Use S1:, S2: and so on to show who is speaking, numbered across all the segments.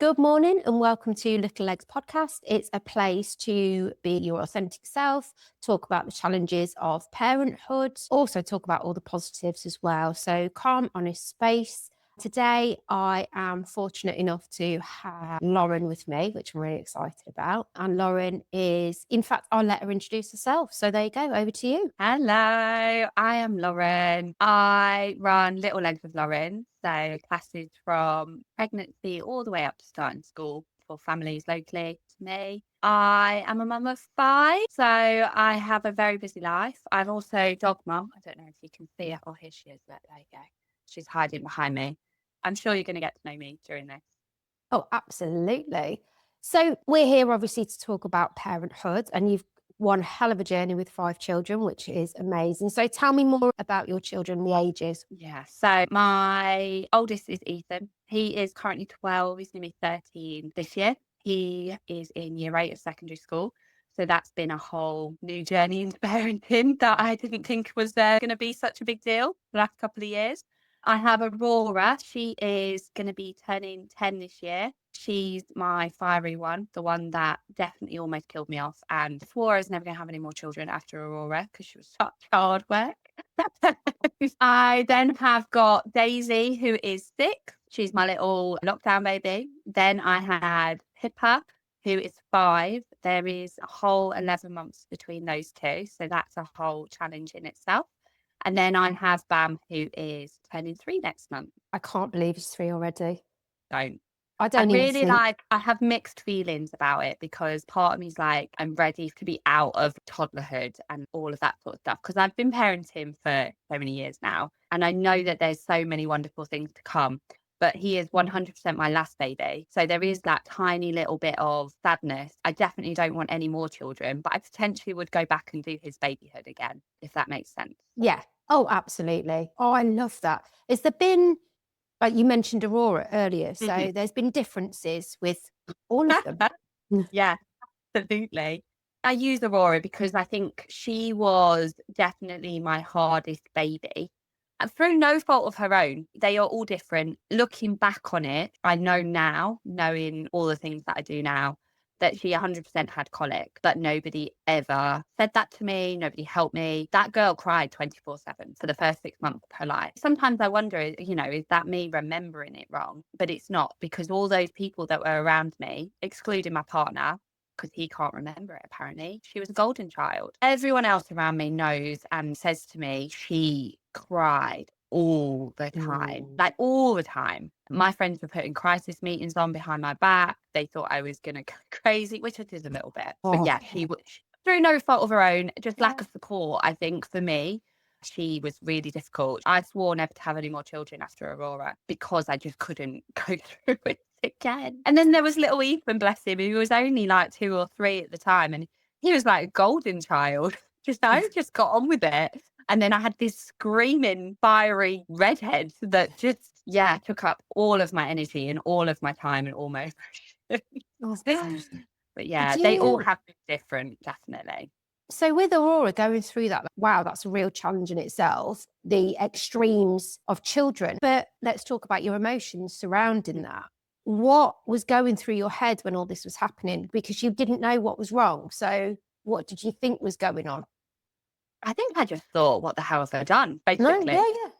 S1: Good morning and welcome to Little Legs Podcast. It's a place to be your authentic self, talk about the challenges of parenthood, also talk about all the positives as well. So calm, honest space. Today, I am fortunate enough to have Lauren with me, which I'm really excited about. And Lauren is, in fact, I'll let her introduce herself. So there you go, over to you.
S2: Hello, I am Lauren. I run Little Legs with Lauren. So classes from pregnancy all the way up to starting school for families locally to me. I am a mum of 5, so I have a very busy life. I'm also dog mum. I don't know if you can see her. Oh, here she is. There you go. She's hiding behind me. I'm sure you're going to get to know me during this.
S1: Oh, absolutely. So we're here obviously to talk about parenthood, and you've one hell of a journey with 5 children, which is amazing. So tell me more about your children, the ages.
S2: Yeah, so my oldest is Ethan. He is currently 12. He's going to be 13 this year. He is in year 8 of secondary school. So that's been a whole new journey into parenting that I didn't think was going to be such a big deal the last couple of years. I have Aurora. She is going to be turning 10 this year. She's my fiery one, the one that definitely almost killed me off, and swore I was never going to have any more children after Aurora because she was such hard work. I then have got Daisy, who is 6. She's my little lockdown baby. Then I had Pippa, who is 5. There is a whole 11 months between those two. So that's a whole challenge in itself. And then I have Bam, who is turning 3 next month.
S1: I can't believe it's 3 already.
S2: Don't.
S1: I
S2: I
S1: don't even
S2: really
S1: think.
S2: I have mixed feelings about it because part of me is like, I'm ready to be out of toddlerhood and all of that sort of stuff. Because I've been parenting for so many years now. And I know that there's so many wonderful things to come. But he is 100% my last baby. So there is that tiny little bit of sadness. I definitely don't want any more children, but I potentially would go back and do his babyhood again, if that makes sense.
S1: Yeah. Oh, absolutely. Oh, I love that. Has there been, like you mentioned Aurora earlier, so there's been differences with all of them.
S2: Yeah. Absolutely. I use Aurora because I think she was definitely my hardest baby. And through no fault of her own, they are all different. Looking back on it, I know now, knowing all the things that I do now, that she 100% had colic, but nobody ever said that to me. Nobody helped me. That girl cried 24/7 for the first 6 months of her life. Sometimes I wonder, is that me remembering it wrong? But it's not, because all those people that were around me, excluding my partner, because he can't remember it apparently. She was a golden child. Everyone else around me knows and says to me, she cried all the time, like all the time. My friends were putting crisis meetings on behind my back. They thought I was going to go crazy, which I did a little bit. But yeah, she was, through no fault of her own, just lack of support, I think, for me. She was really difficult. I swore never to have any more children after Aurora because I just couldn't go through it again. And then there was little Ethan, bless him, who was only like 2 or 3 at the time. And he was like a golden child. Just got on with it. And then I had this screaming, fiery redhead that just, took up all of my energy and all of my time and all my emotions. But yeah, they all have been different, definitely.
S1: So with Aurora going through that, wow, that's a real challenge in itself, the extremes of children. But let's talk about your emotions surrounding that. What was going through your head when all this was happening? Because you didn't know what was wrong. So what did you think was going on?
S2: I think I just thought, what the hell have I done,
S1: No,
S2: basically?
S1: yeah.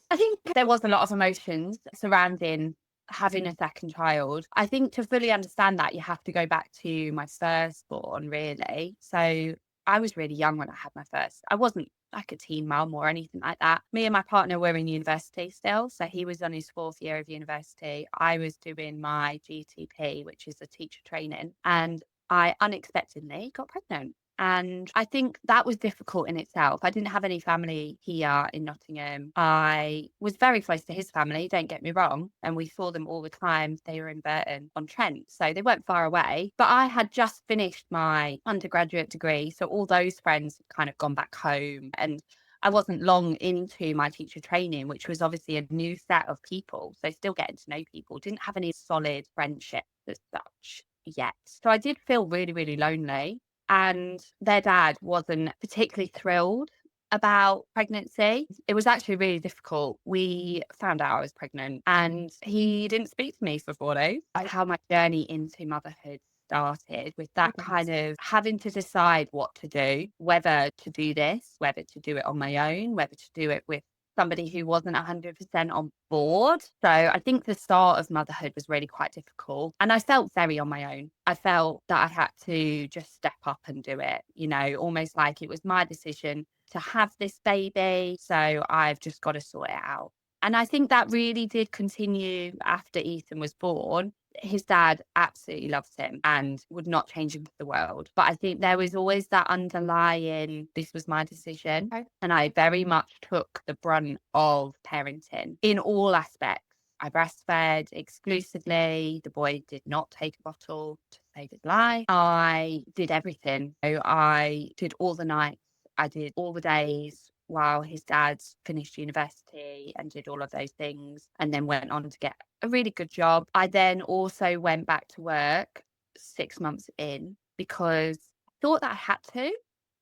S2: I think there was a lot of emotions surrounding having a second child. I think to fully understand that, you have to go back to my firstborn, really. So I was really young when I had my first. I wasn't like a teen mum or anything like that. Me and my partner were in university still. So he was on his 4th year of university. I was doing my GTP, which is a teacher training. And I unexpectedly got pregnant. And I think that was difficult in itself. I didn't have any family here in Nottingham. I was very close to his family, don't get me wrong. And we saw them all the time. They were in Burton on Trent. So they weren't far away. But I had just finished my undergraduate degree. So all those friends had kind of gone back home. And I wasn't long into my teacher training, which was obviously a new set of people. So still getting to know people. Didn't have any solid friendships as such yet. So I did feel really, really lonely. And their dad wasn't particularly thrilled about pregnancy. It was actually really difficult. We found out I was pregnant and he didn't speak to me for 4 days. How my journey into motherhood started with that kind of having to decide what to do, whether to do this, whether to do it on my own, whether to do it with somebody who wasn't 100% on board. So I think the start of motherhood was really quite difficult. And I felt very on my own. I felt that I had to just step up and do it, almost like it was my decision to have this baby. So I've just got to sort it out. And I think that really did continue after Ethan was born. His dad absolutely loves him and would not change him for the world. But I think there was always that underlying, this was my decision.
S1: Okay.
S2: And I very much took the brunt of parenting in all aspects. I breastfed exclusively. The boy did not take a bottle to save his life. I did everything. So I did all the nights. I did all the days while his dad finished university and did all of those things and then went on to get a really good job. I then also went back to work 6 months in because I thought that I had to,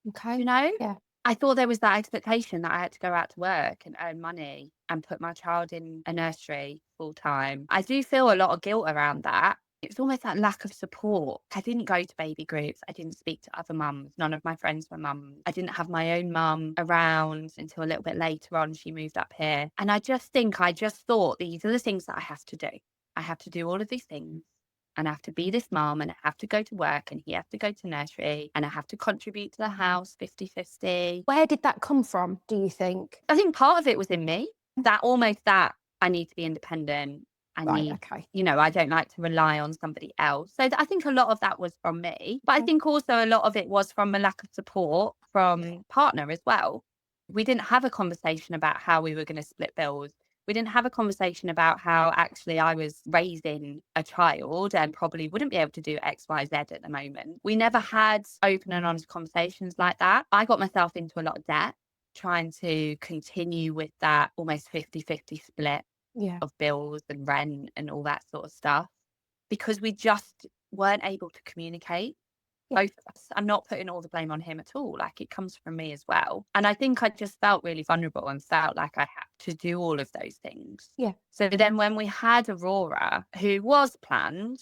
S1: Okay. Yeah.
S2: I thought there was that expectation that I had to go out to work and earn money and put my child in a nursery full time. I do feel a lot of guilt around that. It's almost that lack of support. I didn't go to baby groups. I didn't speak to other mums. None of my friends were mums. I didn't have my own mum around until a little bit later on. She moved up here. And I just thought these are the things that I have to do. I have to do all of these things. And I have to be this mum and I have to go to work and he has to go to nursery and I have to contribute to the house 50-50.
S1: Where did that come from, do you think?
S2: I think part of it was in me, that I need to be independent. I
S1: Right,
S2: need,
S1: okay.
S2: I don't like to rely on somebody else. So I think a lot of that was from me. But I think also a lot of it was from a lack of support from partner as well. We didn't have a conversation about how we were going to split bills. We didn't have a conversation about how actually I was raising a child and probably wouldn't be able to do X, Y, Z at the moment. We never had open and honest conversations like that. I got myself into a lot of debt trying to continue with that almost 50-50 split
S1: Yeah.
S2: of bills and rent and all that sort of stuff because we just weren't able to communicate.
S1: Yeah.
S2: Both of us. I'm not putting all the blame on him at all. Like it comes from me as well. And I think I just felt really vulnerable and felt like I had to do all of those things.
S1: Yeah.
S2: So then when we had Aurora, who was planned,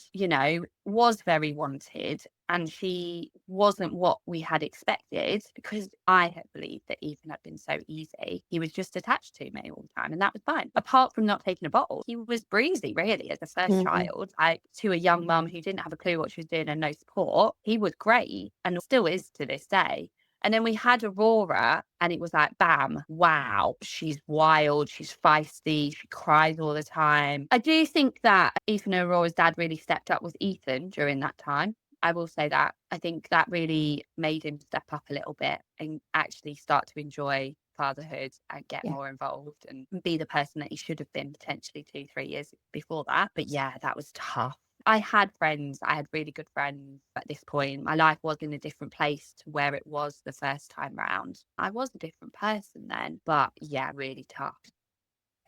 S2: was very wanted, and she wasn't what we had expected because I had believed that Ethan had been so easy. He was just attached to me all the time, and that was fine. Apart from not taking a bottle, he was breezy, really, as a first child. Like to a young mum who didn't have a clue what she was doing and no support, he was great and still is to this day. And then we had Aurora and it was like, bam, wow, she's wild, she's feisty, she cries all the time. I do think that Ethan and Aurora's dad really stepped up with Ethan during that time. I will say that. I think that really made him step up a little bit and actually start to enjoy fatherhood and get more involved and be the person that he should have been potentially 2-3 years before that. But yeah, that was tough. I had friends, I had really good friends at this point. My life was in a different place to where it was the first time round. I was a different person then, but yeah, really tough,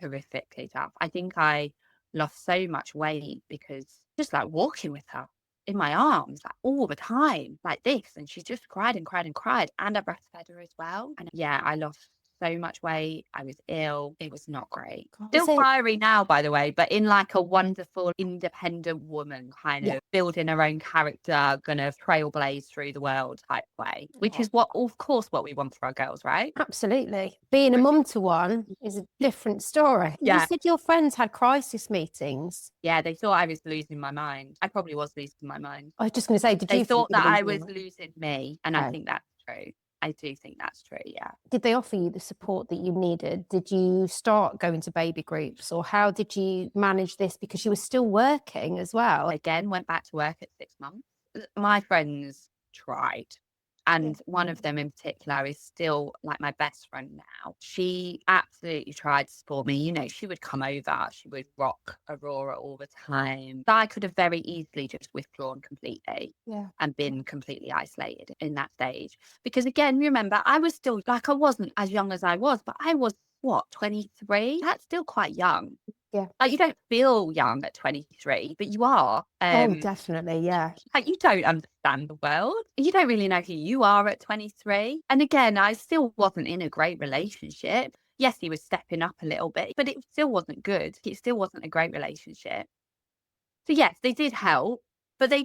S2: horrifically tough. I think I lost so much weight because just like walking with her in my arms like all the time, like this, and she just cried and cried and cried, and I breastfed her as well. And yeah, I lost so much weight. I was ill. It was not great. Still fiery now, by the way, but in like a wonderful, independent woman kind of building her own character, gonna trailblaze through the world type way, which is what, of course, what we want for our girls, right?
S1: Absolutely. Being a mum to one is a different story.
S2: Yeah.
S1: You said your friends had crisis meetings.
S2: Yeah, they thought I was losing my mind. I probably was losing my mind.
S1: I was just going to say, did
S2: They
S1: you
S2: thought
S1: think
S2: that
S1: you were
S2: I
S1: losing
S2: was
S1: it?
S2: losing me, and I think that's true. I do think that's true, yeah.
S1: Did they offer you the support that you needed? Did you start going to baby groups, or how did you manage this? Because you were still working as well.
S2: Again, went back to work at 6 months. My friends tried. And one of them in particular is still like my best friend now. She absolutely tried to support me. She would come over, she would rock Aurora all the time. I could have very easily just withdrawn completely and been completely isolated in that stage. Because again, remember, I was still like, I wasn't as young as I was, but I was what, 23? That's still quite young.
S1: Yeah.
S2: Like, you don't feel young at 23, but you are.
S1: Oh, definitely. Yeah.
S2: Like, you don't understand the world. You don't really know who you are at 23. And again, I still wasn't in a great relationship. Yes, he was stepping up a little bit, but it still wasn't good. It still wasn't a great relationship. So yes, they did help, but they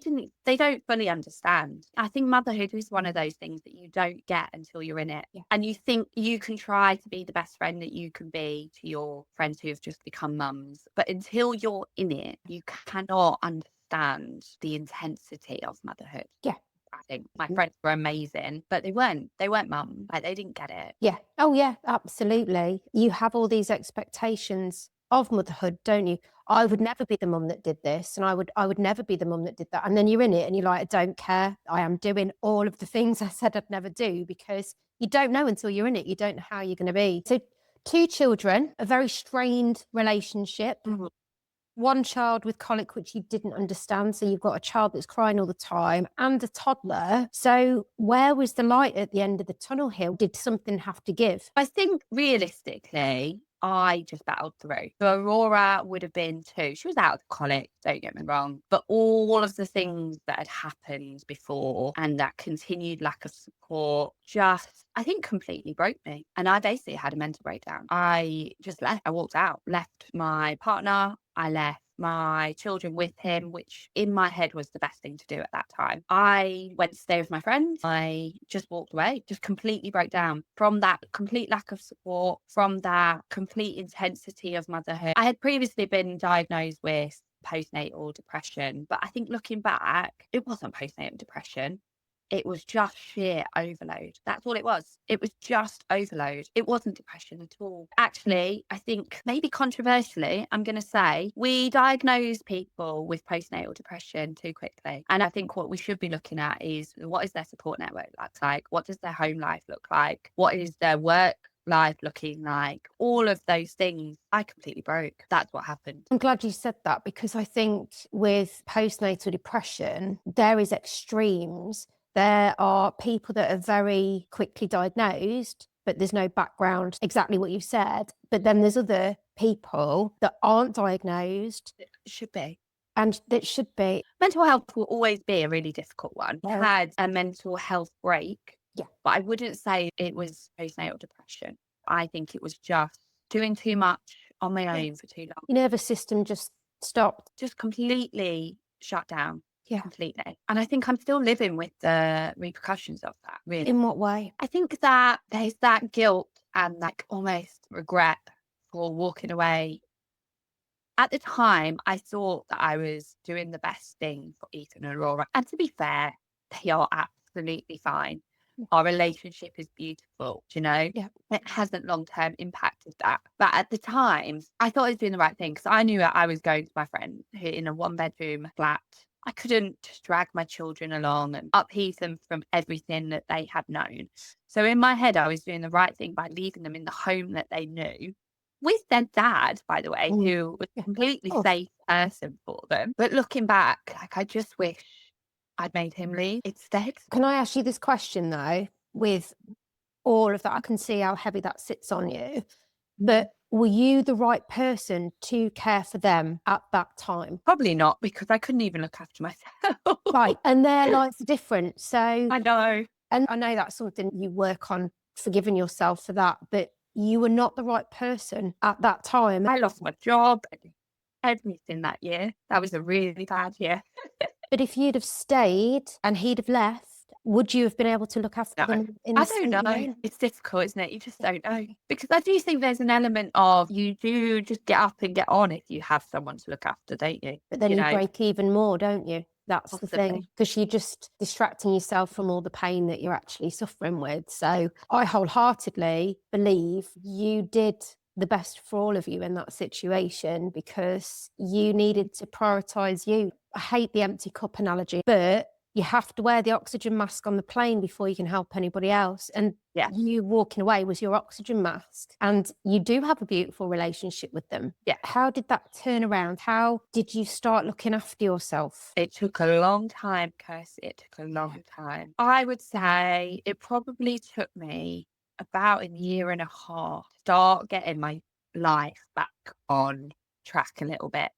S2: don't fully understand. I think motherhood is one of those things that you don't get until you're in it.
S1: Yeah.
S2: And you think you can try to be the best friend that you can be to your friends who have just become mums. But until you're in it, you cannot understand the intensity of motherhood.
S1: Yeah.
S2: I think my friends were amazing, but they weren't mum. Like, they didn't get it.
S1: Yeah. Oh, yeah, absolutely. You have all these expectations of motherhood, don't you? I would never be the mum that did this, and I would never be the mum that did that. And then you're in it and you're like, I don't care. I am doing all of the things I said I'd never do, because you don't know until you're in it. You don't know how you're going to be. So 2 children, a very strained relationship.
S2: Mhm.
S1: One child with colic, which you didn't understand. So you've got a child that's crying all the time and a toddler. So where was the light at the end of the tunnel here? Did something have to give?
S2: I think realistically, I just battled through. So Aurora would have been 2. She was out of colic, don't get me wrong. But all of the things that had happened before and that continued lack of support just, I think, completely broke me. And I basically had a mental breakdown. I just left. I walked out, left my partner. I left my children with him, which in my head was the best thing to do at that time. I went to stay with my friends. I just walked away, just completely broke down from that complete lack of support, from that complete intensity of motherhood. I had previously been diagnosed with postnatal depression, but I think looking back, it wasn't postnatal depression. It was just sheer overload. That's all it was. It was just overload. It wasn't depression at all. Actually, I think maybe controversially, I'm going to say we diagnose people with postnatal depression too quickly. And I think what we should be looking at is, what is their support network look like? What does their home life look like? What is their work life looking like? All of those things. I completely broke. That's what happened.
S1: I'm glad you said that, because I think with postnatal depression, there is extremes. There are people that are very quickly diagnosed, but there's no background, exactly what you said. But then there's other people that aren't diagnosed
S2: It should be.
S1: and that should be.
S2: Mental health will always be a really difficult one. I
S1: Yeah.
S2: had a mental health break,
S1: Yeah.
S2: but I wouldn't say it was postnatal depression. I think it was just doing too much on my own for too long.
S1: Your nervous system just stopped.
S2: Just completely shut down.
S1: Yeah.
S2: Completely. And I think I'm still living with the repercussions of that, really.
S1: In what way?
S2: I think that there's that guilt and like almost regret for walking away. At the time, I thought that I was doing the best thing for Ethan and Aurora. And to be fair, they are absolutely fine. Our relationship is beautiful, do you know?
S1: Yeah.
S2: It hasn't long term impacted that. But at the time, I thought I was doing the right thing because I knew that I was going to my friend who in a 1-bedroom flat. I couldn't just drag my children along and upheave them from everything that they had known. So in my head, I was doing the right thing by leaving them in the home that they knew with their dad, by the way, who was a completely
S1: Oh.
S2: safe person for them. But looking back, like, I just wish I'd made him leave instead.
S1: Can I ask you this question though? With all of that, I can see how heavy that sits on you. But were you the right person to care for them at that time?
S2: Probably not, because I couldn't even look after myself.
S1: Right. And their lives are different. So,
S2: I know.
S1: and I know that's something you work on, forgiving yourself for that, but you were not the right person at that time.
S2: I lost my job, everything that year. That was a really bad year.
S1: But if you'd have stayed and he'd have left, would you have been able to look after
S2: No,
S1: them in
S2: I
S1: the
S2: don't
S1: state you're
S2: know.
S1: in?
S2: It's difficult, isn't it? You just don't know. Because I do think there's an element of you do just get up and get on if you have someone to look after, don't you?
S1: But then
S2: You
S1: you
S2: know,
S1: break even more, don't you? That's the thing,
S2: possibly.
S1: because you're just distracting yourself from all the pain that you're actually suffering with. So I wholeheartedly believe you did the best for all of you in that situation, because you needed to prioritize you. I hate the empty cup analogy, but you have to wear the oxygen mask on the plane before you can help anybody else. And
S2: Yeah.
S1: you walking away was your oxygen mask. And you do have a beautiful relationship with them.
S2: Yeah.
S1: How did that turn around? How did you start looking after yourself?
S2: It took a long time, Kirstie. It took a long time. I would say it probably took me about a year and a half to start getting my life back on track a little bit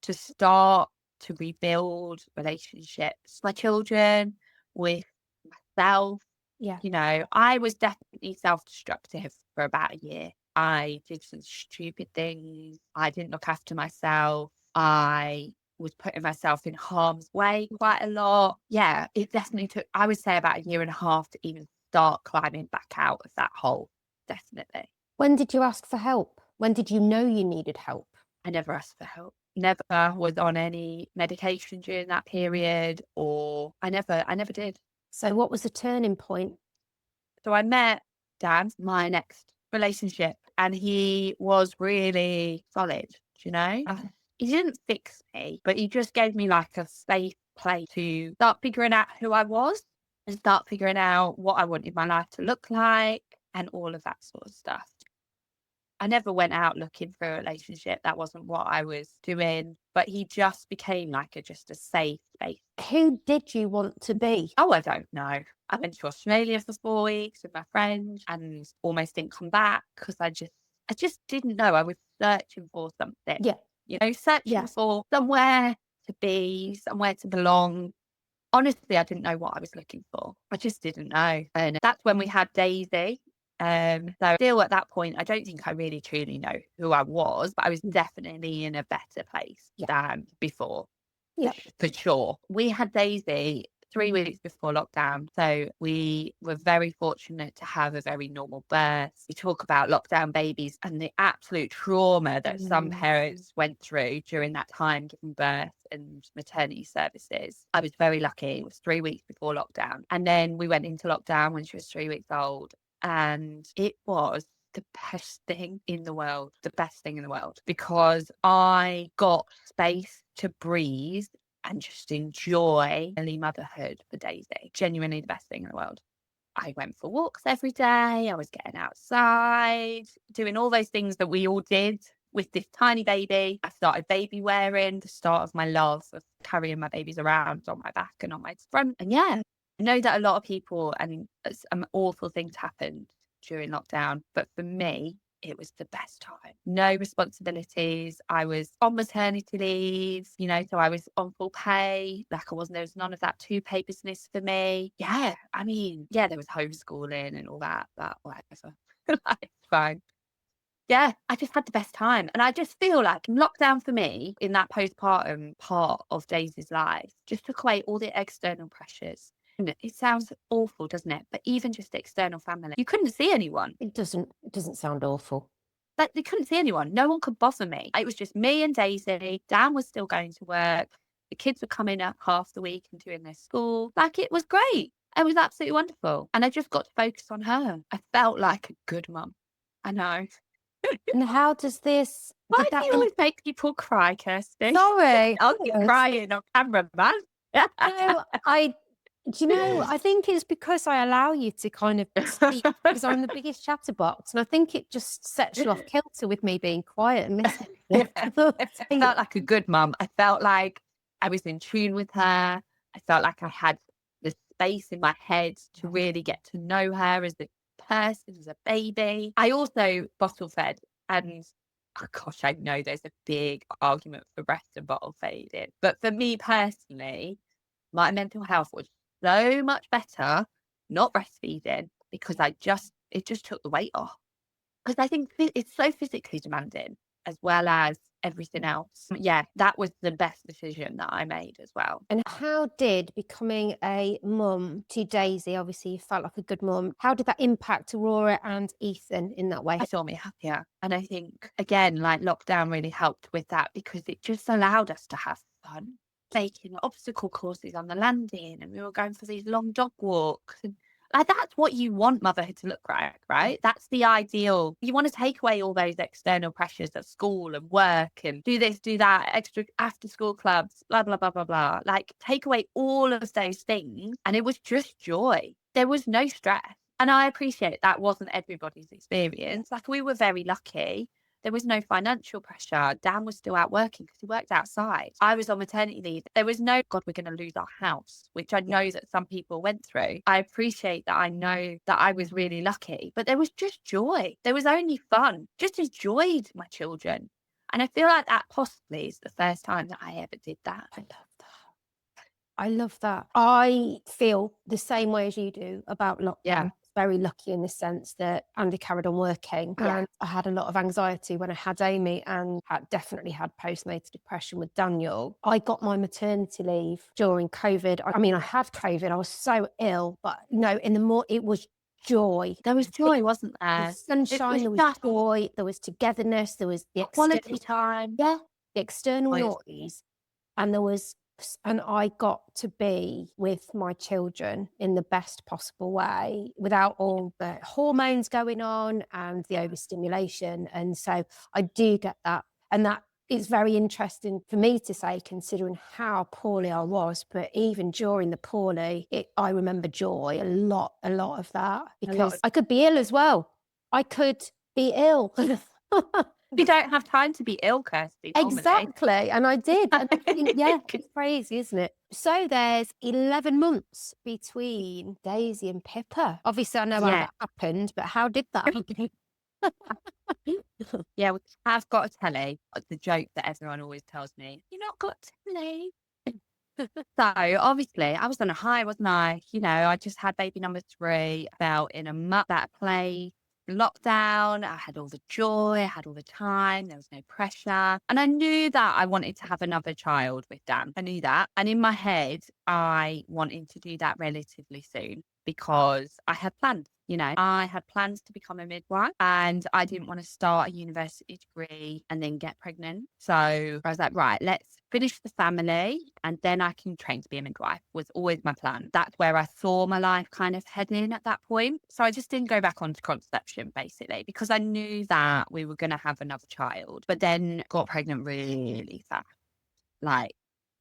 S2: to start to rebuild relationships, my children, with myself.
S1: Yeah.
S2: You know, I was definitely self-destructive for about a year. I did some stupid things. I didn't look after myself. I was putting myself in harm's way quite a lot. Yeah, it definitely took, I would say, about a year and a half to even start climbing back out of that hole. Definitely.
S1: When did you ask for help? When did you know you needed help?
S2: I never asked for help. Never was on any medication during that period, or I never did.
S1: So what was the turning point?
S2: So I met Dan, my next relationship, and he was really solid, you know? He didn't fix me, but he just gave me like a safe place to start figuring out who I was and start figuring out what I wanted my life to look like and all of that sort of stuff. I never went out looking for a relationship. That wasn't what I was doing. But he just became like just a safe space.
S1: Who did you want to be?
S2: Oh, I don't know. I went to Australia for 4 weeks with my friend and almost didn't come back because I just didn't know. I was searching for something,
S1: Yeah.
S2: searching for somewhere to be, somewhere to belong. Honestly, I didn't know what I was looking for. I just didn't know. And that's when we had Daisy. So still at that point, I don't think I really truly know who I was, but I was definitely in a better place than before.
S1: Yeah.
S2: For sure. We had Daisy 3 weeks before lockdown. So we were very fortunate to have a very normal birth. We talk about lockdown babies and the absolute trauma that some parents went through during that time giving birth and maternity services. I was very lucky. It was 3 weeks before lockdown. And then we went into lockdown when she was 3 weeks old. And it was the best thing in the world, because I got space to breathe and just enjoy early motherhood for Daisy. Genuinely the best thing in the world. I went for walks every day. I was getting outside, doing all those things that we all did with this tiny baby. I started baby wearing, the start of my love of carrying my babies around on my back and on my front. And yeah, I know that a lot of people, and some awful things happened during lockdown, but for me, it was the best time. No responsibilities. I was on maternity leave, so I was on full pay. There was none of that 2-pay business for me. Yeah, I mean, yeah, there was homeschooling and all that, but whatever. It's fine. Yeah, I just had the best time. And I just feel like lockdown for me in that postpartum part of Daisy's life just took away all the external pressures. And it sounds awful, doesn't it? But even just external family, you couldn't see anyone.
S1: It doesn't sound awful.
S2: Like, they couldn't see anyone. No one could bother me. It was just me and Daisy. Dan was still going to work. The kids were coming up half the week and doing their school. Like, it was great. It was absolutely wonderful. And I just got to focus on her. I felt like a good mum. I know.
S1: And how does this?
S2: Why do you always make people cry, Kirstie?
S1: Sorry,
S2: I'll keep crying on camera, man.
S1: No, I think it's because I allow you to kind of speak because I'm the biggest chatterbox, and I think it just sets you off kilter with me being quiet and listening.
S2: I felt like a good mum. I felt like I was in tune with her. I felt like I had the space in my head to really get to know her as a person, as a baby. I also bottle fed, and oh gosh, I know there's a big argument for breast and bottle feeding, but for me personally, my mental health was so much better not breastfeeding because it just took the weight off. Because I think it's so physically demanding as well as everything else. Yeah, that was the best decision that I made as well.
S1: And how did becoming a mum to Daisy, obviously you felt like a good mum, how did that impact Aurora and Ethan in that way?
S2: It saw me happier. And I think, again, like lockdown really helped with that because it just allowed us to have fun, making obstacle courses on the landing, and we were going for these long dog walks. And like, that's what you want motherhood to look like, right? That's the ideal. You want to take away all those external pressures at school and work and do this, do that, extra after school clubs, blah, blah, blah, blah, blah. Like, take away all of those things. And it was just joy. There was no stress. And I appreciate that wasn't everybody's experience. Like, we were very lucky. There was no financial pressure. Dan was still out working because he worked outside. I was on maternity leave. There was no, God, we're going to lose our house, which I know that some people went through. I appreciate that. I know that I was really lucky, but there was just joy. There was only fun. Just enjoyed my children. And I feel like that possibly is the first time that I ever did that.
S1: I love that. I love that. I feel the same way as you do about
S2: Yeah.
S1: lockdown. Very lucky in the sense that Andy carried on working,
S2: Yeah.
S1: and I had a lot of anxiety when I had Amy, and definitely had postnatal depression with Daniel. I got my maternity leave during COVID. I mean, I had COVID. I was so ill, but no, it was joy.
S2: There was joy, wasn't
S1: There
S2: there?
S1: was sunshine, there was
S2: Just
S1: joy, there was togetherness, there was the
S2: quality time.
S1: the external
S2: Honestly.
S1: noise, and I got to be with my children in the best possible way without all the hormones going on and the overstimulation. And so I do get that. And that is very interesting for me to say, considering how poorly I was. But even during the poorly, I remember joy, a lot of that, because I could be ill as well. I could be ill.
S2: You don't have time to be ill, Kirstie, normally.
S1: Exactly. And I did. And I think, yeah, it's crazy, isn't it? So there's 11 months between Daisy and Pippa. Obviously, I know how that happened, but how did that happen?
S2: Yeah, I've got to tell you the joke that everyone always tells me. You're not got to tell me. So obviously I was on a high, wasn't I? You know, I just had baby number 3, felt in a muck that place. Lockdown, I had all the joy, I had all the time, there was no pressure. And I knew that I wanted to have another child with Dan. I knew that. And in my head, I wanted to do that relatively soon because I had plans. You know, I had plans to become a midwife and I didn't want to start a university degree and then get pregnant. So I was like, right, let's finish the family and then I can train to be a midwife was always my plan. That's where I saw my life kind of heading at that point. So I just didn't go back onto conception basically because I knew that we were going to have another child, but then got pregnant really fast. Like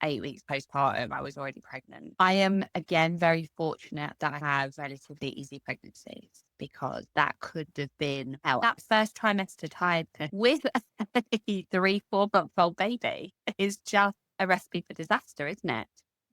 S2: 8 weeks postpartum, I was already pregnant. I am, again, very fortunate that I have relatively easy pregnancies because that could have been hell. That first trimester time with a 3-4-month-old baby is just a recipe for disaster, isn't it?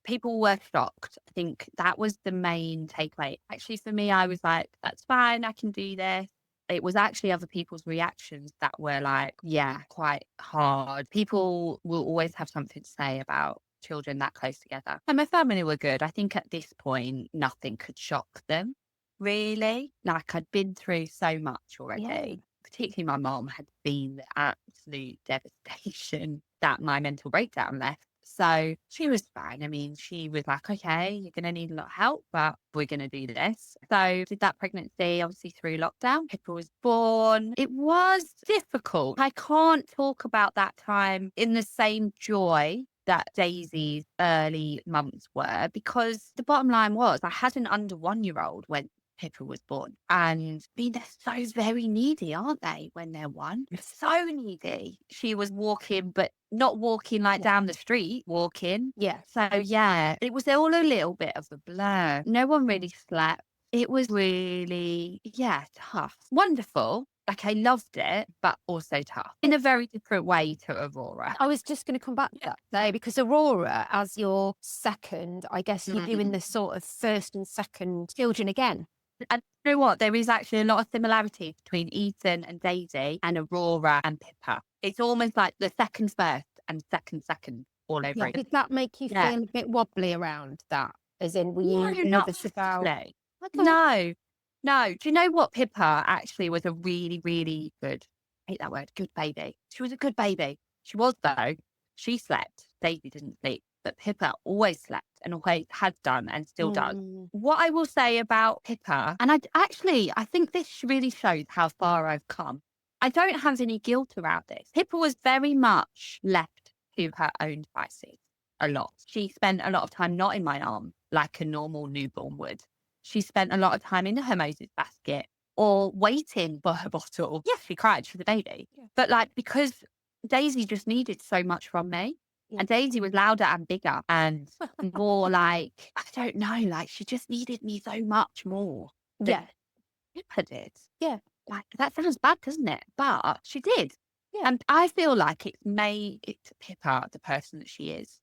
S2: People were shocked. I think that was the main takeaway. Actually, for me, I was like, that's fine, I can do this. It was actually other people's reactions that were like, yeah, quite hard. People will always have something to say about children that close together. And my family were good. I think at this point, nothing could shock them, really. Like I'd been through so much already.
S1: Yeah.
S2: Particularly my mom had been the absolute devastation that my mental breakdown left. So she was fine. I mean, she was like, okay, you're going to need a lot of help, but we're going to do this. So did that pregnancy, obviously through lockdown. Pippa was born. It was difficult. I can't talk about that time in the same joy that Daisy's early months were because the bottom line was I had an under 1-year-old when Pippa was born. And I mean, they're so very needy, aren't they, when they're 1? So needy. She was walking, but not walking like down the street, walking.
S1: Yeah.
S2: So, yeah, it was all a little bit of a blur. No one really slept. It was really, tough. Wonderful. Like, I loved it, but also tough in a very different way to Aurora.
S1: I was just going to come back to that today because Aurora, as your second, I guess you're doing the sort of first and second children again.
S2: And you know what? There is actually a lot of similarities between Ethan and Daisy and Aurora and Pippa. It's almost like the second first and second all over again.
S1: Did that make you feel a bit wobbly around that? As in, were you nervous about?
S2: No. Do you know what? Pippa actually was a really, really good, I hate that word, good baby. She was a good baby. She was, though. She slept. Daisy didn't sleep. But Pippa always slept and always has done and still does. What I will say about Pippa, and I think this really shows how far I've come. I don't have any guilt around this. Pippa was very much left to her own devices a lot. She spent a lot of time not in my arm like a normal newborn would. She spent a lot of time in her Moses basket or waiting for her bottle. Yes, she cried. She was a baby. Yeah. But because Daisy just needed so much from me. Yeah. And Daisy was louder and bigger and more I don't know, she just needed me so much more.
S1: Yeah.
S2: Pippa did.
S1: Yeah.
S2: That sounds bad, doesn't it? But she did. Yeah. And I feel like it's made Pippa the person that she is.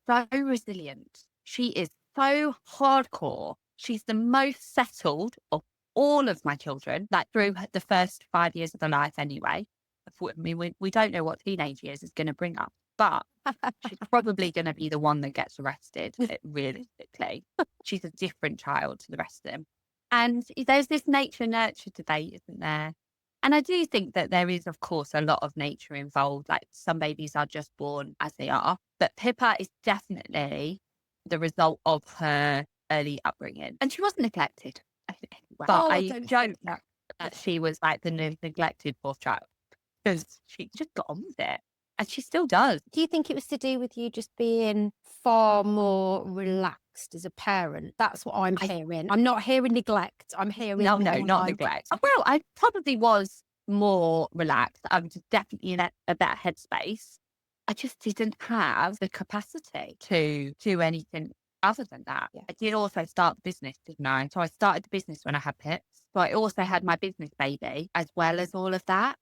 S2: So resilient. She is so hardcore. She's the most settled of all of my children, through the first 5 years of their life anyway. I mean, we don't know what teenage years is going to bring up, but she's probably going to be the one that gets arrested, realistically. She's a different child to the rest of them. And there's this nature-nurture debate, isn't there? And I do think that there is, of course, a lot of nature involved. Like some babies are just born as they are. But Pippa is definitely the result of her early upbringing. And she wasn't neglected. But I don't know that she was like the neglected fourth child, because she just got on with it. And she still does.
S1: Do you think it was to do with you just being far more relaxed as a parent? That's what I'm hearing. I'm not hearing neglect. I'm hearing
S2: No,
S1: more
S2: not
S1: like,
S2: neglect. Well, I probably was more relaxed. I was definitely in a better headspace. I just didn't have the capacity to do anything other than that.
S1: Yeah.
S2: I did also start the business, didn't I? So I started the business when I had Pips. But I also had my business baby as well as all of that.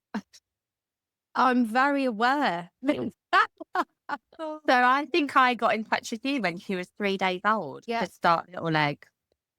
S1: I'm very aware.
S2: So I think I got in touch with you when she was 3 days old
S1: Yeah.
S2: to start Little Leg.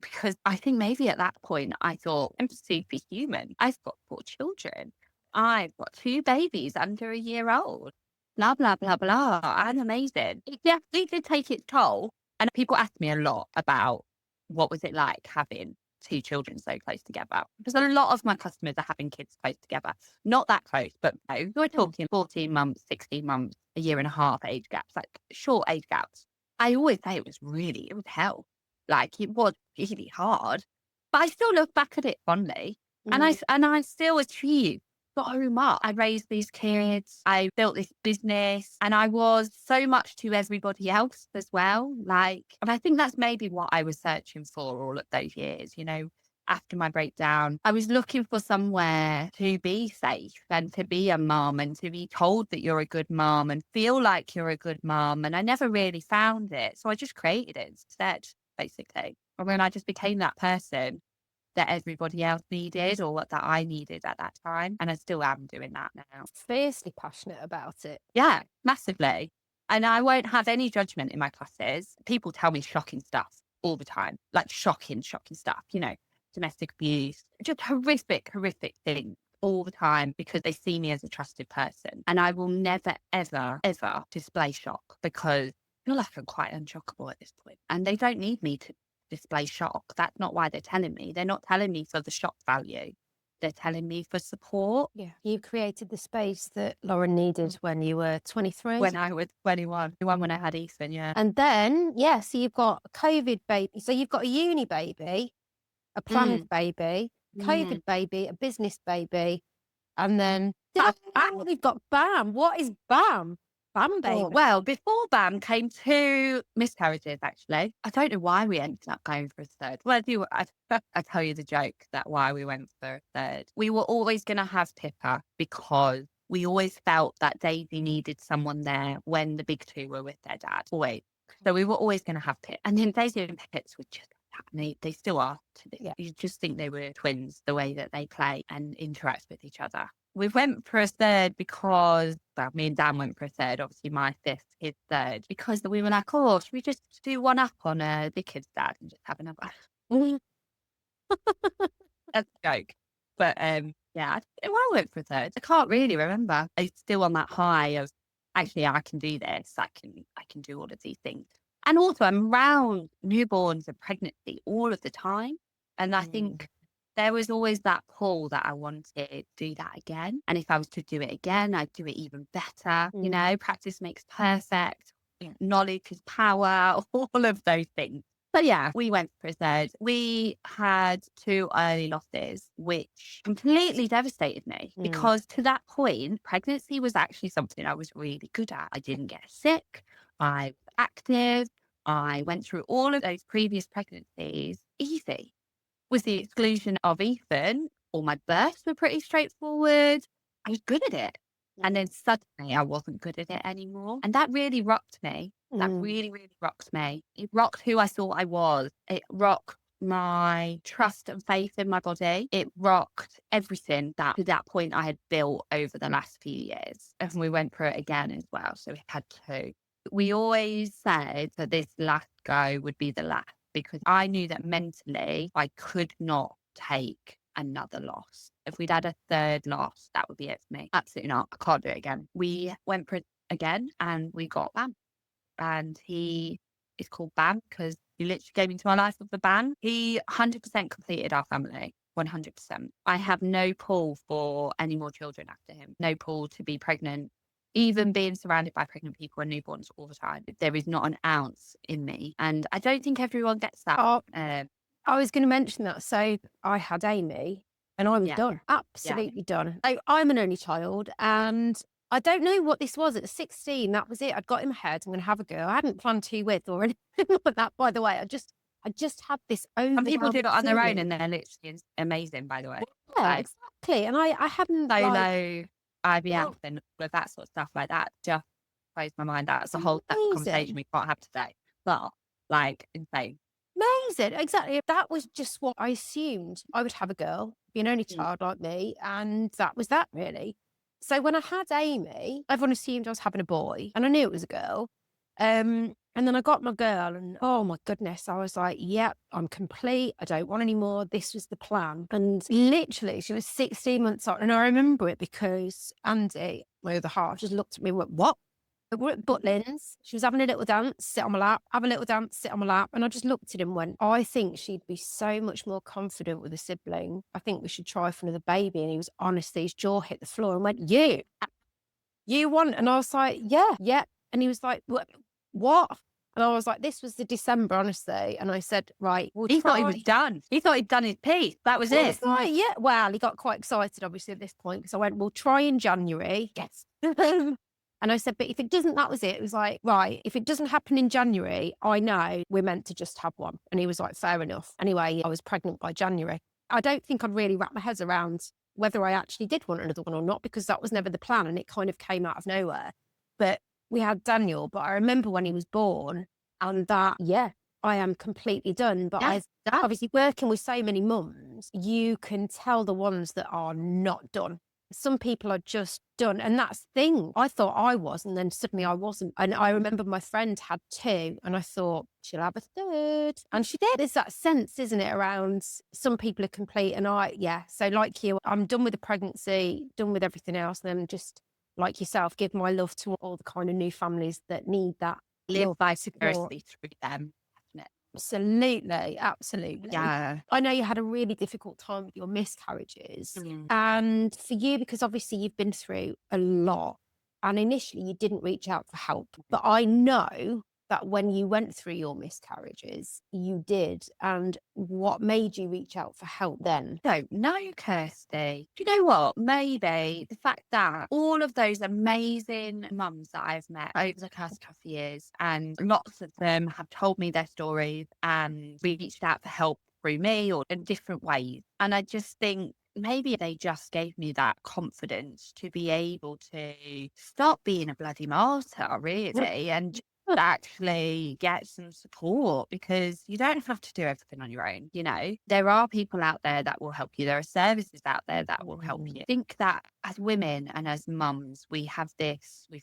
S2: Because I think maybe at that point I thought, I'm superhuman. I've got 4 children. I've got 2 babies under a year old. Blah, blah, blah, blah. I'm amazing. It definitely did take its toll. And people ask me a lot about what was it like having 2 children so close together. Because a lot of my customers are having kids close together. Not that close, but no, we're talking 14 months, 16 months, a year and a half age gaps, like short age gaps. I always say it was hell. Like it was really hard, but I still look back at it fondly, and I still achieved so much. I raised these kids, I built this business, and I was so much to everybody else as well. Like, and I think that's maybe what I was searching for all of those years. You know, after my breakdown, I was looking for somewhere to be safe and to be a mom and to be told that you're a good mom and feel like you're a good mom. And I never really found it, so I just created it instead, basically. And then I just became that person that everybody else needed or that I needed at that time. And I still am doing that now.
S1: Fiercely passionate about it.
S2: Yeah, massively. And I won't have any judgment in my classes. People tell me shocking stuff all the time, like shocking stuff, you know, domestic abuse, just horrific things all the time because they see me as a trusted person. And I will never, ever, ever display shock because I feel like I'm quite unshockable at this point. And they don't need me to display shock. That's not why they're telling me. They're not telling me for the shock value. They're telling me for support.
S1: Yeah. You created the space that Lauren needed when you were 23.
S2: When I was 21 when I had Ethan, yeah.
S1: And then, so you've got a COVID baby. So you've got a uni baby, a planned baby, COVID baby, a business baby, and then we've got BAM. What is BAM? BAM baby.
S2: Well, before BAM came 2 miscarriages, actually. I don't know why we ended up going for a third. Well, I tell you the joke that why we went for a third. We were always going to have Pippa because we always felt that Daisy needed someone there when the big 2 were with their dad. Always. So we were always going to have Pip. And then Daisy and Pips were just happening. They still are. You just think they were twins, the way that they play and interact with each other. We went for a third because, well, me and Dan went for a third, obviously my 5th, his 3rd, because we were like, should we just do one up on the kid's dad and just have another? That's a joke. But yeah, I went for a third. I can't really remember. I'm still on that high of, actually, I can do this. I can do all of these things. And also I'm around newborns and pregnancy all of the time. And I think there was always that pull that I wanted to do that again. And if I was to do it again, I'd do it even better. You know, practice makes perfect. Knowledge is power, all of those things. But yeah, we went for a third. We had 2 early losses, which completely devastated me because to that point, pregnancy was actually something I was really good at. I didn't get sick. I was active. I went through all of those previous pregnancies easy. With the exclusion of Ethan, all my births were pretty straightforward. I was good at it. And then suddenly I wasn't good at it anymore. And that really rocked me. That really, really rocked me. It rocked who I thought I was. It rocked my trust and faith in my body. It rocked everything that to that point I had built over the last few years. And we went through it again as well. So we had 2. We always said that this last go would be the last, because I knew that mentally I could not take another loss. If we'd had a third loss, that would be it for me. Absolutely not. I can't do it again. We went for it again and we got Bam. And he is called Bam because he literally came into my life with the ban. He 100% completed our family. 100%. I have no pull for any more children after him. No pull to be pregnant. Even being surrounded by pregnant people and newborns all the time, there is not an ounce in me. And I don't think everyone gets that.
S1: Oh, I was going to mention that. So I had Amy and I was
S2: Yeah.
S1: done, absolutely done. I'm an only child and I don't know what this was. At 16, that was it. I'd got in my head, I'm going to have a girl. I hadn't planned to with or anything like that, by the way. I just had this
S2: Some people do it on their own
S1: feeling.
S2: and they're literally amazing, by the way.
S1: Yeah,
S2: Like
S1: exactly. And I hadn't like,
S2: solo IVF and all of that sort of stuff like that just blows my mind out. It's a whole separate conversation
S1: amazing.
S2: we can't have today. But like insane.
S1: Amazing. Exactly. That was just what I assumed. I would have a girl, be an only
S2: Mm.
S1: child like me. And that was that, really. So when I had Amy, everyone assumed I was having a boy and I knew it was a girl. And then I got my girl and oh my goodness, I was like, yep, I'm complete. I don't want any more. This was the plan. And literally, she was 16 months old. And I remember it because Andy, my other half, just looked at me and went, what? We're at Butlins. She was having a little dance, sit on my lap, have a little dance, sit on my lap. And I just looked at him and went, I think she'd be so much more confident with a sibling. I think we should try for another baby. And he was honestly, his jaw hit the floor and went, you want? And I was like, yeah. And he was like, what? And I was like, this was the December, honestly. And I said, right, we'll
S2: He
S1: try.
S2: thought he was done. He thought he'd done his piece. That was
S1: I
S2: it.
S1: was like, yeah. Well, he got quite excited, obviously, at this point, because I went, we'll try in January. Yes. And I said, but if it doesn't, that was it. It was like, right, if it doesn't happen in January, I know we're meant to just have one. And he was like, fair enough. Anyway, I was pregnant by January. I don't think I'd really wrap my head around whether I actually did want another one or not, because that was never the plan. And it kind of came out of nowhere. But we had Daniel, but I remember when he was born and that, yeah, I am completely done. But
S2: Yes,
S1: I've
S2: done.
S1: obviously working with so many mums, you can tell the ones that are not done. Some people are just done. And that's the thing. I thought I was, and then suddenly I wasn't. And I remember my friend had 2, and I thought, she'll have a 3rd. And she did. There's that sense, isn't it, around some people are complete. And so like you, I'm done with the pregnancy, done with everything else. And then just like yourself, give my love to all the kind of new families that need that
S2: Live
S1: love,
S2: vicariously through them.
S1: Absolutely.
S2: Yeah.
S1: I know you had a really difficult time with your miscarriages.
S2: Mm.
S1: And for you, because obviously you've been through a lot, and initially you didn't reach out for help. But I know that when you went through your miscarriages, you did. And what made you reach out for help then?
S2: Don't know, Kirstie. Do you know what? Maybe the fact that all of those amazing mums that I've met over the past couple of years, and lots of them have told me their stories and reached out for help through me or in different ways. And I just think maybe they just gave me that confidence to be able to stop being a bloody martyr, really, and just actually get some support, because you don't have to do everything on your own. You know, there are people out there that will help you. There are services out there that will help you. I think that as women and as mums, we've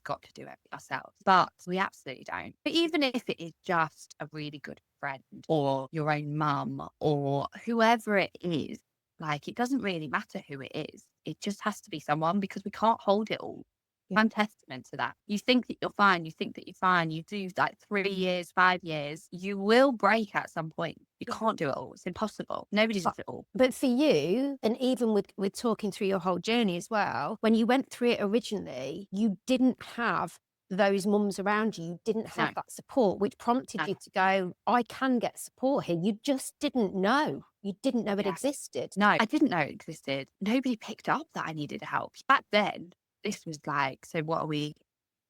S2: got to do it ourselves, but we absolutely don't. But even if it is just a really good friend or your own mum or whoever it is, like, it doesn't really matter who it is. It just has to be someone, because we can't hold it all. I'm testament to that. You think that you're fine. You think that you're fine. You do like 3 years, 5 years. You will break at some point. You can't do it all. It's impossible. Nobody does it all.
S1: But for you, and even with talking through your whole journey as well, when you went through it originally, you didn't have those mums around you. You didn't have that support, which prompted you to go, I can get support here. You just didn't know. You didn't know it existed.
S2: No, I didn't know it existed. Nobody picked up that I needed help. Back then, this was like, so what are we,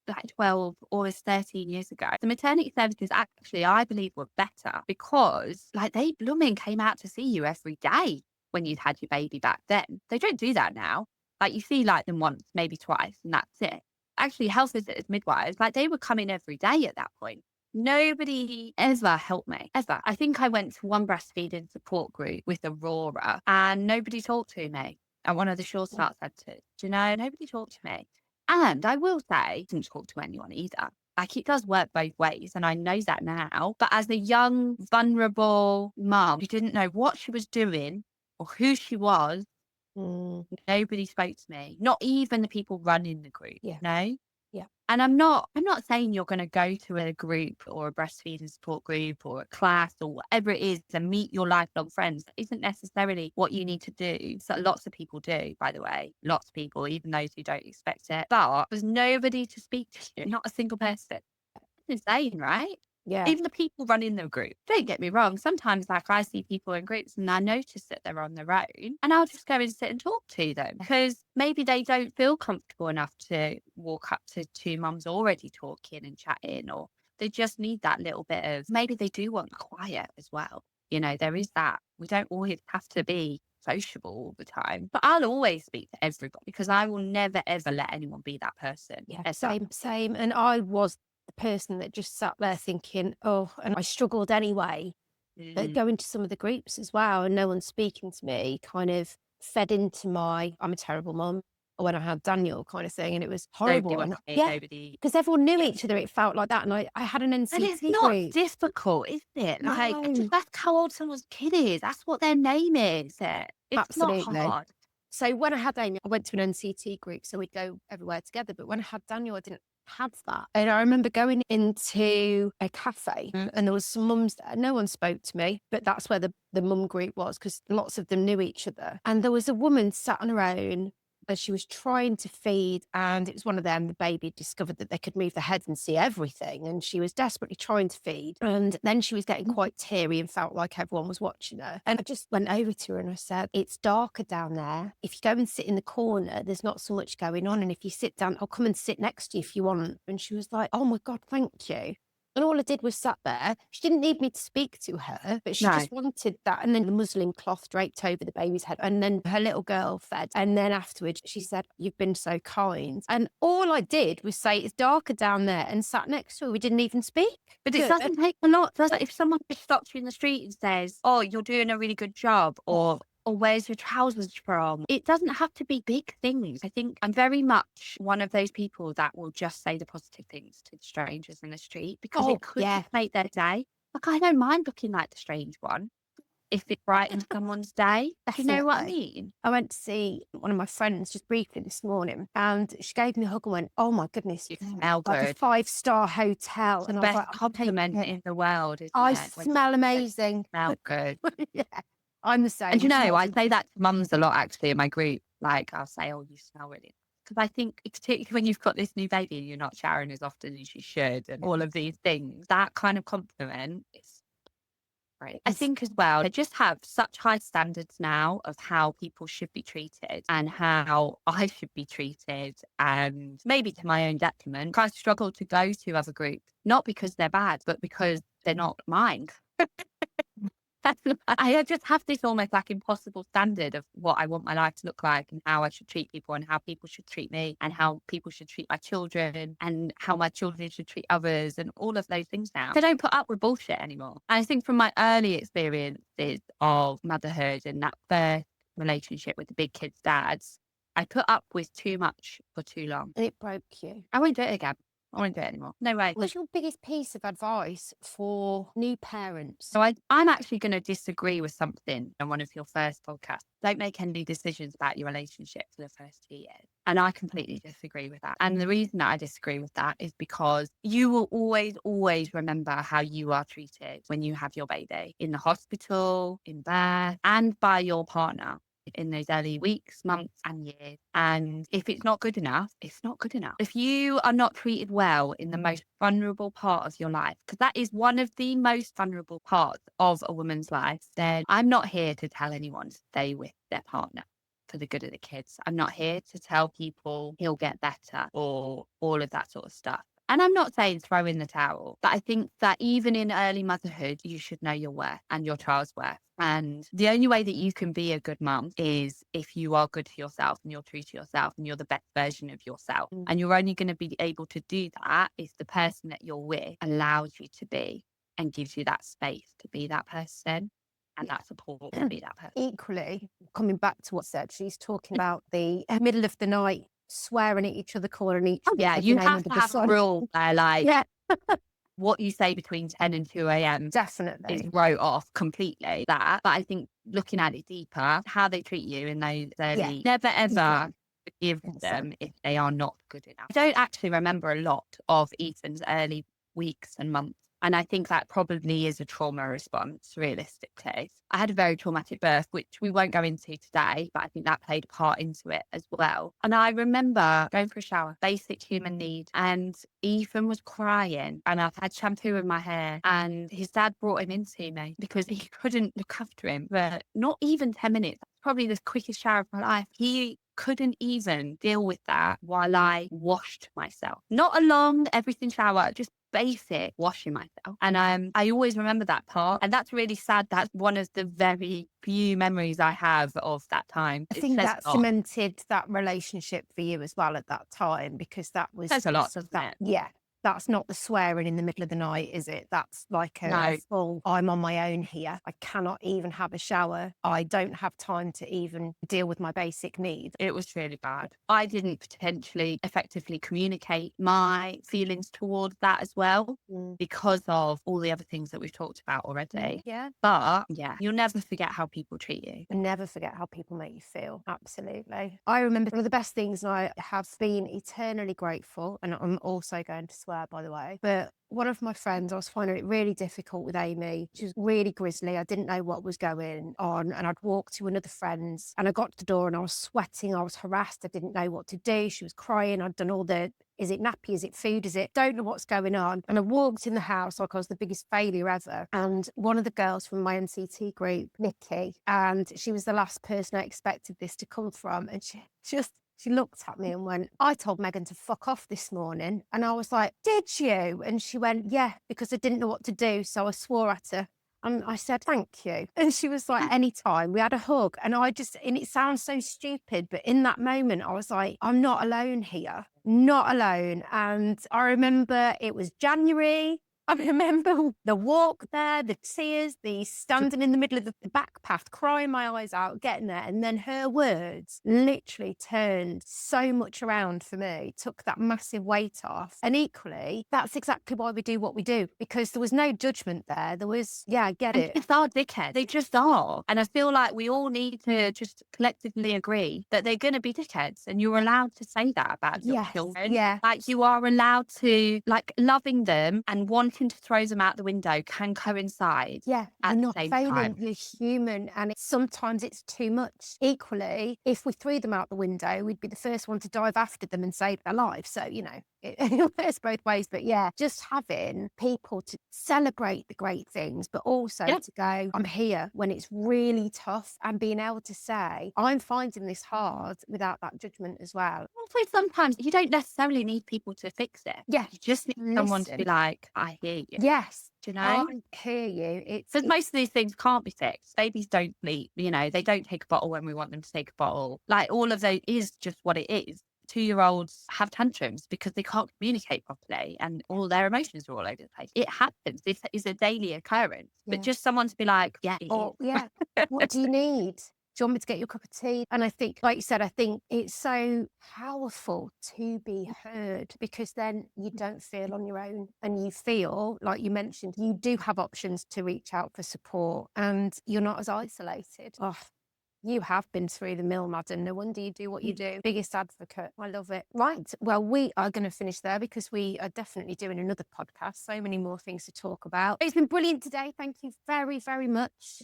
S2: like 12, almost 13 years ago. The maternity services actually, I believe, were better because like they blooming came out to see you every day when you'd had your baby back then. They don't do that now. Like you see like them once, maybe twice, and that's it. Actually, health visitors, midwives, like they would come in every day at that point. Nobody ever helped me, ever. I think I went to one breastfeeding support group with Aurora and nobody talked to me. And one of the short starts said to, do you know, nobody talked to me. And I will say, I didn't talk to anyone either. Like it does work both ways. And I know that now. But as a young, vulnerable mum who didn't know what she was doing, or who she was,
S1: Mm,
S2: nobody spoke to me. Not even the people running the group.
S1: yeah.
S2: No.
S1: Yeah.
S2: And I'm not saying you're going to go to a group or a breastfeeding support group or a class or whatever it is and meet your lifelong friends. That isn't necessarily what you need to do. So lots of people do, by the way, lots of people, even those who don't expect it. But there's nobody to speak to you, not a single person. It's insane, right?
S1: Yeah.
S2: Even the people running the group. Don't get me wrong. Sometimes, like, I see people in groups and I notice that they're on their own, and I'll just go and sit and talk to them because maybe they don't feel comfortable enough to walk up to two mums already talking and chatting, or they just need that little bit of, maybe they do want quiet as well. There is that. We don't always have to be sociable all the time, but I'll always speak to everybody because I will never, ever let anyone be that person.
S1: Yeah.
S2: Ever.
S1: Same. And I was the person that just sat there thinking, oh, and I struggled anyway. But
S2: Mm.
S1: going to some of the groups as well and no one speaking to me kind of fed into my, I'm a terrible mum, or when I had Daniel kind of thing. And it was
S2: Nobody
S1: horrible.
S2: wants
S1: And
S2: to meet
S1: yeah,
S2: nobody.
S1: because everyone knew
S2: Yeah.
S1: each other. It felt like that. And I had an
S2: And it's
S1: NCT
S2: not
S1: group.
S2: difficult, is it? Like,
S1: No,
S2: that's how old someone's kid is. That's what their name is. It's not
S1: absolutely.
S2: hard.
S1: So when I had Daniel, I went to an NCT group, so we'd go everywhere together. But when I had Daniel, I didn't have that. And I remember going into a cafe and there was some mums there. No one spoke to me, but that's where the mum group was because lots of them knew each other. And there was a woman sat on her own as she was trying to feed, and it was one of them, the baby discovered that they could move their head and see everything, and she was desperately trying to feed, and then she was getting quite teary and felt like everyone was watching her. And I just went over to her and I said, it's darker down there. If you go and sit in the corner, there's not so much going on, and if you sit down, I'll come and sit next to you if you want. And she was like, oh my God, thank you. And all I did was sat there. She didn't need me to speak to her, but she
S2: No.
S1: just wanted that. And then the muslin cloth draped over the baby's head. And then her little girl fed. And then afterwards, she said, you've been so kind. And all I did was say, it's darker down there, and sat next to her. We didn't even speak.
S2: But it doesn't take a lot, does it? If someone just stops you in the street and says, oh, you're doing a really good job, or where's your trousers from? It doesn't have to be big things. I think I'm very much one of those people that will just say the positive things to strangers in the street because it could just make their day. Like, I don't mind looking like the strange one if it brightens someone's day. Do you know what I mean?
S1: I went to see one of my friends just briefly this morning, and she gave me a hug and went, oh my goodness,
S2: You smell
S1: like a
S2: good.
S1: 5-star hotel. And I was
S2: Best
S1: like,
S2: compliment in the world, isn't
S1: I
S2: it? When
S1: smell
S2: you
S1: amazing.
S2: smell good.
S1: Yeah, I'm the same.
S2: And you know, I
S1: Smells
S2: say that to mums a lot actually in my group. Like, I'll say, oh, you smell really. Because I think, particularly when you've got this new baby and you're not showering as often as you should, and all of these things, that kind of compliment is great. I think as well, they just have such high standards now of how people should be treated and how I should be treated. And maybe to my own detriment, I struggle to go to other groups, not because they're bad, but because they're not mine. I just have this almost like impossible standard of what I want my life to look like and how I should treat people and how people should treat me and how people should treat my children and how my children should treat others and all of those things now. They don't put up with bullshit anymore. And I think from my early experiences of motherhood and that first relationship with the big kids' dads, I put up with too much for too long.
S1: and it broke you.
S2: I won't do it again. I won't do it anymore. No way.
S1: What's your biggest piece of advice for new parents?
S2: So I'm actually going to disagree with something on one of your first podcasts. Don't make any decisions about your relationship for the first 2 years. And I completely disagree with that. And the reason that I disagree with that is because you will always, always remember how you are treated when you have your baby in the hospital, in birth, and by your partner in those early weeks, months, and years. And if it's not good enough, it's not good enough. If you are not treated well in the most vulnerable part of your life, because that is one of the most vulnerable parts of a woman's life, then I'm not here to tell anyone to stay with their partner for the good of the kids. I'm not here to tell people he'll get better or all of that sort of stuff. And I'm not saying throw in the towel, but I think that even in early motherhood, you should know your worth and your child's worth. And the only way that you can be a good mum is if you are good to yourself and you're true to yourself and you're the best version of yourself. And you're only going to be able to do that if the person that you're with allows you to be and gives you that space to be that person and that support to be that person.
S1: Equally, coming back to what said, she's talking about the middle of the night swearing at each other, calling each other.
S2: Yeah, you have to have a rule where, like, what you say between 10 and 2 a.m.
S1: Definitely
S2: is wrote off completely. But I think looking at it deeper, how they treat you in those
S1: Yeah.
S2: early, never ever forgive
S1: So,
S2: them if they are not good enough. I don't actually remember a lot of Ethan's early weeks and months. And I think that probably is a trauma response, realistically. I had a very traumatic birth, which we won't go into today, but I think that played a part into it as well. And I remember going for a shower, basic human need, and Ethan was crying, and I've had shampoo in my hair, and his dad brought him into me because he couldn't look after him for not even 10 minutes. Probably the quickest shower of my life. He couldn't even deal with that while I washed myself. Not a long everything shower, just basic washing myself. And I always remember that part. And that's really sad. That's one of the very few memories I have of that time.
S1: I
S2: It
S1: think
S2: says
S1: that
S2: a lot.
S1: cemented that relationship for you as well at that time, because that was
S2: Says a lot,
S1: just
S2: doesn't
S1: that,
S2: it?
S1: yeah. That's not the swearing in the middle of the night, is it? That's like a
S2: No.
S1: full, I'm on my own here. I cannot even have a shower. I don't have time to even deal with my basic needs.
S2: It was really bad. I didn't potentially effectively communicate my feelings towards that as well because of all the other things that we've talked about already.
S1: Yeah.
S2: But yeah, you'll never forget how people treat you.
S1: And never forget how people make you feel. Absolutely. I remember one of the best things, and I have been eternally grateful, and I'm also going to swear, by the way, but one of my friends, I was finding it really difficult with Amy. She was really grisly. I didn't know what was going on. And I'd walk to another friend's, and I got to the door and I was sweating. I was harassed. I didn't know what to do. She was crying. I'd done all the, is it nappy? Is it food? Is it? Don't know what's going on. And I walked in the house like I was the biggest failure ever. And one of the girls from my NCT group, Nikki, and she was the last person I expected this to come from. And she looked at me and went, I told Megan to fuck off this morning. And I was like, did you? And she went, yeah, because I didn't know what to do. So I swore at her. And I said, thank you. And she was like, anytime. We had a hug. And and it sounds so stupid, but in that moment, I was like, I'm not alone here. Not alone. And I remember it was January. I remember the walk there, the tears, the standing in the middle of the back path, crying my eyes out, getting there. And then her words literally turned so much around for me, took that massive weight off. And equally, that's exactly why we do what we do, because there was no judgment there. There was, yeah, I get
S2: And
S1: it.
S2: kids are dickheads. They just are. And I feel like we all need to just collectively agree that they're going to be dickheads. And you're allowed to say that about your
S1: Yes,
S2: children.
S1: yeah.
S2: Like you are allowed to, like loving them and wanting to throw them out the window can coincide.
S1: Yeah,
S2: At
S1: you're
S2: the
S1: not
S2: same
S1: failing,
S2: time.
S1: you're human, and sometimes it's too much. Equally, if we threw them out the window, we'd be the first one to dive after them and save their lives. So, it works both ways. But yeah, just having people to celebrate the great things, but also to go, I'm here when it's really tough, and being able to say, I'm finding this hard without that judgment as well.
S2: Also, sometimes you don't necessarily need people to fix it.
S1: Yeah,
S2: You just need someone to be like, I hear you.
S1: yes.
S2: Do you know?
S1: I hear you.
S2: Because most of these things can't be fixed. Babies don't sleep, they don't take a bottle when we want them to take a bottle. Like all of those is just what it is. 2-year-olds have tantrums because they can't communicate properly and all their emotions are all over the place. It happens. This is a daily occurrence. But just someone to be like, yeah, it
S1: or
S2: is.
S1: yeah, what do you need? Do you want me to get you a cup of tea? And I think, like you said, I think it's so powerful to be heard, because then you don't feel on your own, and you feel, like you mentioned, you do have options to reach out for support, and you're not as isolated. Oh, you have been through the mill, madam. No wonder you do what you do. Biggest advocate. I love it. Right. Well, we are going to finish there because we are definitely doing another podcast. So many more things to talk about. It's been brilliant today. Thank you very, very much.